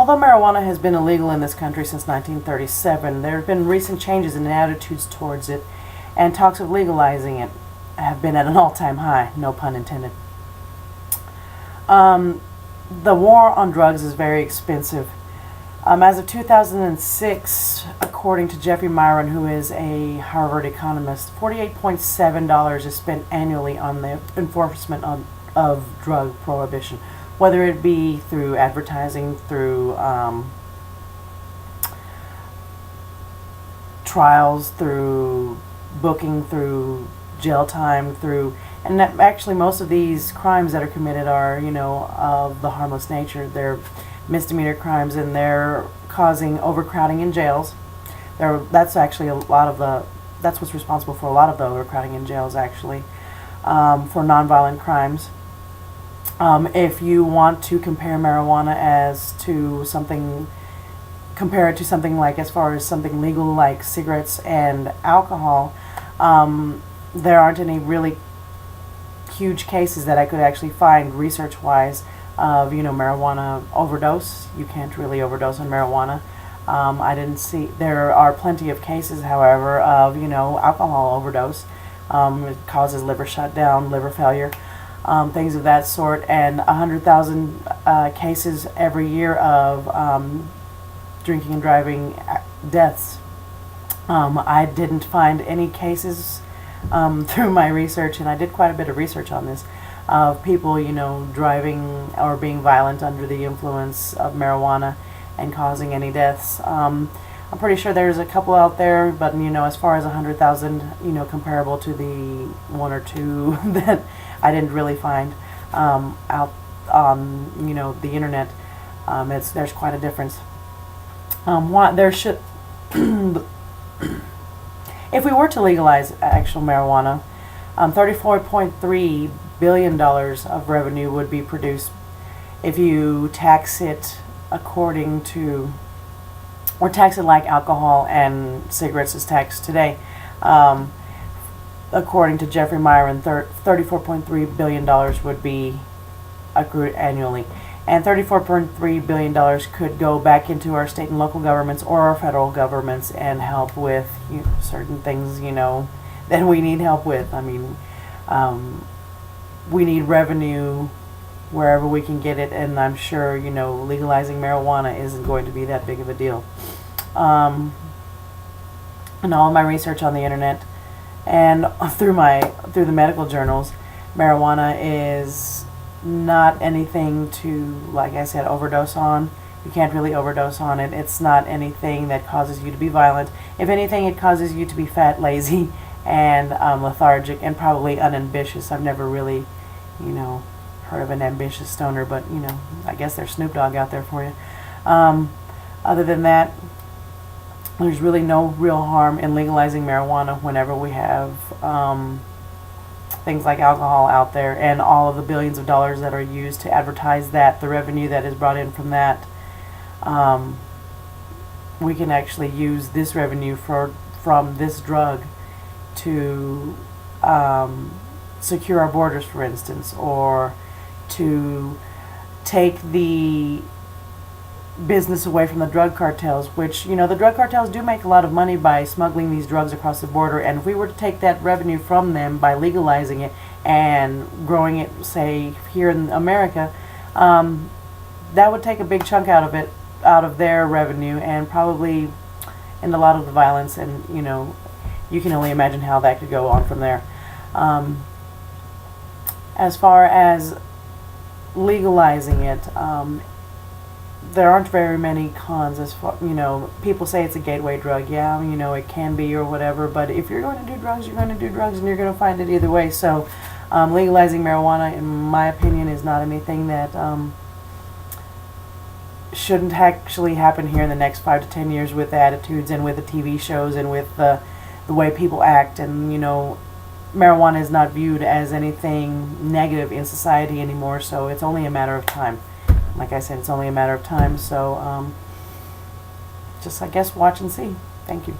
Although marijuana has been illegal in this country since 1937, there have been recent changes in attitudes towards it, and talks of legalizing it have been at an all-time high, no pun intended. The war on drugs is very expensive. As of 2006, according to Jeffrey Myron, who is a Harvard economist, $48.7 is spent annually on the enforcement of drug prohibition, whether it be through advertising, through trials, through booking, through jail time, and that actually most of these crimes that are committed are, of the harmless nature. They're misdemeanor crimes, and they're causing overcrowding in jails. That's actually that's what's responsible for a lot of the overcrowding in jails, actually, for nonviolent crimes. If you want to compare marijuana compare it to something like, as far as something legal like cigarettes and alcohol, there aren't any really huge cases that I could actually find research-wise of, marijuana overdose. You can't really overdose on marijuana. I didn't see, there are plenty of cases, however, of, alcohol overdose. It causes liver shutdown, liver failure, things of that sort, and 100,000 cases every year of drinking and driving deaths. I didn't find any cases through my research, and I did quite a bit of research on this, of people, driving or being violent under the influence of marijuana and causing any deaths. I'm pretty sure there's a couple out there, but, as far as 100,000, comparable to the one or two that I didn't really find out on, the internet, there's quite a difference. There should... If we were to legalize actual marijuana, $34.3 billion of revenue would be produced if you tax it according to, or tax it like alcohol and cigarettes is taxed today. According to Jeffrey Myron, $34.3 billion would be accrued annually. And $34.3 billion could go back into our state and local governments or our federal governments and help with certain things, that we need help with. I mean, we need revenue wherever we can get it, and I'm sure, legalizing marijuana isn't going to be that big of a deal. And all of my research on the internet and through the medical journals, marijuana is not anything to, like I said, overdose on. You can't really overdose on it. It's not anything that causes you to be violent. If anything, it causes you to be fat, lazy, and lethargic, and probably unambitious. I've never really, heard of an ambitious stoner, but, I guess there's Snoop Dogg out there for you. Other than that, there's really no real harm in legalizing marijuana whenever we have things like alcohol out there, and all of the billions of dollars that are used to advertise that, the revenue that is brought in from that. We can actually use this revenue from this drug to secure our borders, for instance, or to take the business away from the drug cartels, which, the drug cartels do make a lot of money by smuggling these drugs across the border, and if we were to take that revenue from them by legalizing it and growing it, say, here in America, that would take a big chunk out of their revenue, and probably end a lot of the violence, and, you can only imagine how that could go on from there. As far as legalizing it, there aren't very many cons. As far, people say it's a gateway drug. Yeah, it can be or whatever, but if you're going to do drugs, you're going to do drugs, and you're going to find it either way. So legalizing marijuana, in my opinion, is not anything that shouldn't actually happen here in the next 5 to 10 years, with the attitudes and with the TV shows and with the way people act. And, marijuana is not viewed as anything negative in society anymore, so it's only a matter of time. Like I said, it's only a matter of time, so just, I guess, watch and see. Thank you.